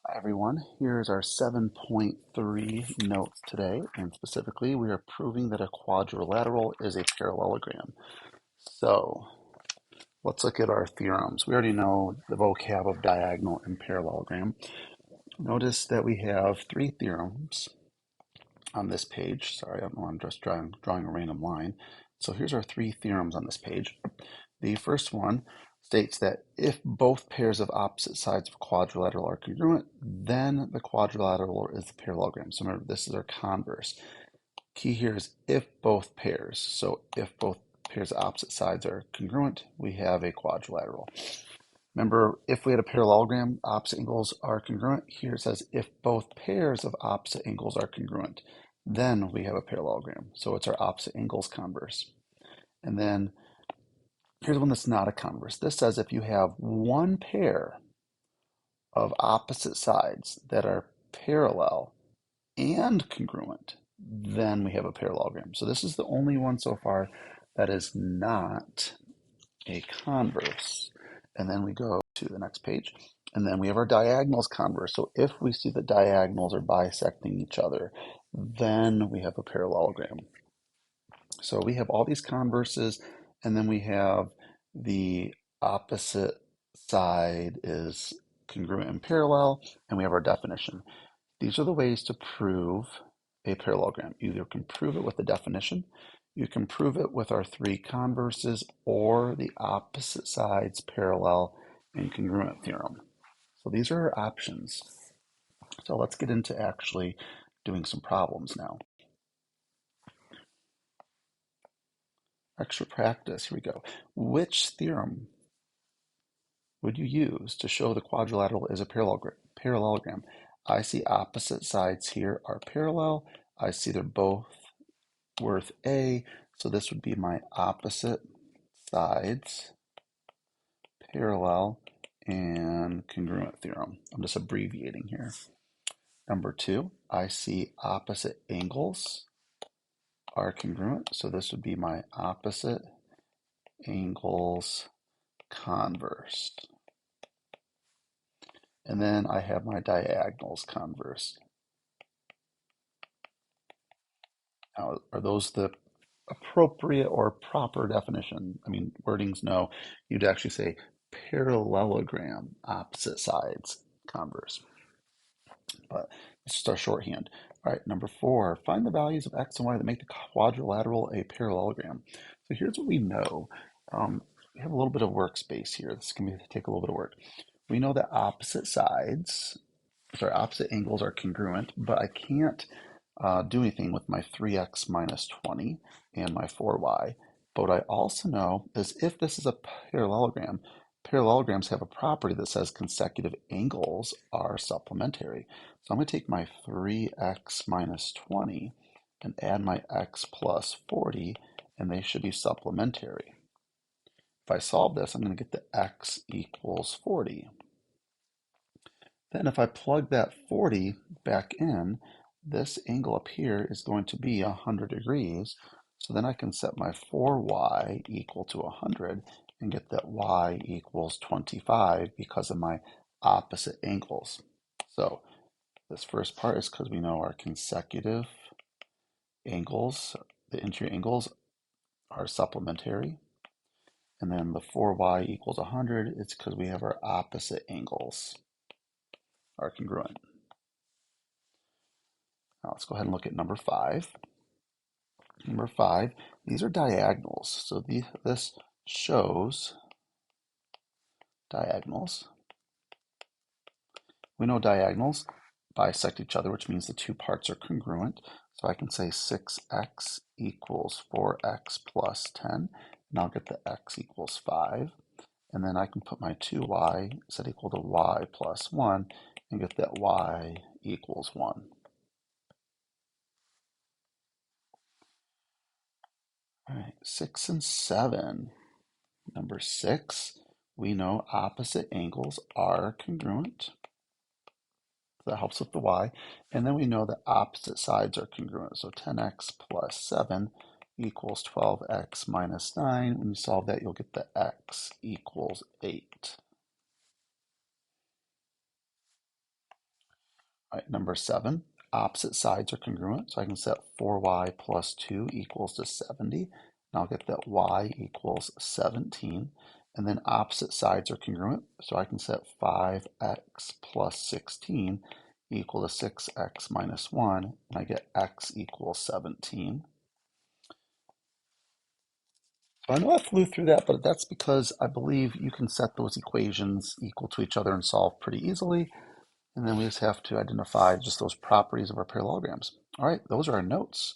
Hi everyone, here's our 7.3 note today, and specifically we are proving that a quadrilateral is a parallelogram. So let's look at our theorems. We already know the vocab of diagonal and parallelogram. Notice that we have three theorems on this page. Sorry, I don't know, I'm just drawing a random line. So here's our three theorems on this page. The first one states that if both pairs of opposite sides of a quadrilateral are congruent, then the quadrilateral is the parallelogram. So remember, this is our converse. Key here is if both pairs. So if both pairs of opposite sides are congruent, we have a quadrilateral. Remember, if we had a parallelogram, opposite angles are congruent. Here it says if both pairs of opposite angles are congruent, then we have a parallelogram. So it's our opposite angles converse. And then here's one that's not a converse. This says if you have one pair of opposite sides that are parallel and congruent, then we have a parallelogram. So this is the only one so far that is not a converse. And then we go to the next page, and then we have our diagonals converse. So if we see the diagonals are bisecting each other, then we have a parallelogram. So we have all these converses, and then we have the opposite side is congruent and parallel, and we have our definition. These are the ways to prove a parallelogram. You either can prove it with the definition, you can prove it with our three converses, or the opposite sides parallel and congruent theorem. So these are our options. So let's get into actually doing some problems now. Extra practice, here we go. Which theorem would you use to show the quadrilateral is a parallelogram? I see opposite sides here are parallel. I see they're both worth A, so this would be my opposite sides parallel and congruent theorem. I'm just abbreviating here. Number two, I see opposite angles are congruent, so this would be my opposite angles converse. And then I have my diagonals converse. Now, are those the appropriate or proper definition? I mean, wordings, no. You'd actually say parallelogram, opposite sides, converse. But it's just our shorthand. All right, number four, find the values of x and y that make the quadrilateral a parallelogram. So here's what we know. We have a little bit of workspace here. This can take a little bit of work. We know that opposite angles are congruent, but I can't do anything with my 3x minus 20 and my 4y. But what I also know is if this is a parallelogram, parallelograms have a property that says consecutive angles are supplementary. So I'm going to take my 3x minus 20 and add my x plus 40, and they should be supplementary. If I solve this, I'm going to get the x equals 40. Then if I plug that 40 back in, this angle up here is going to be 100 degrees. So then I can set my 4y equal to 100 and get that y equals 25 because of my opposite angles. So this first part is because we know our consecutive angles, the interior angles are supplementary. And then the 4y equals 100, it's because we have our opposite angles are congruent. Now let's go ahead and look at number five. Number five, these are diagonals. So this shows diagonals. We know diagonals bisect each other, which means the two parts are congruent. So I can say 6x equals 4x plus 10, and I'll get the x equals 5. And then I can put my 2y set equal to y plus 1 and get that y equals 1. All right, 6 and 7. Number 6, we know opposite angles are congruent. That helps with the y. And then we know that opposite sides are congruent. So 10x plus 7 equals 12x minus 9. When you solve that, you'll get the x equals 8. right, number 7, opposite sides are congruent, so I can set 4y plus 2 equals to 70, and I'll get that y equals 17. And then opposite sides are congruent, so I can set 5x plus 16 equal to 6x minus 1, and I get x equals 17. So I know I flew through that, but that's because I believe you can set those equations equal to each other and solve pretty easily. And then we just have to identify just those properties of our parallelograms. All right, those are our notes.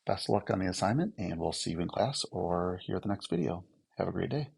Best of luck on the assignment, and we'll see you in class or here at the next video. Have a great day.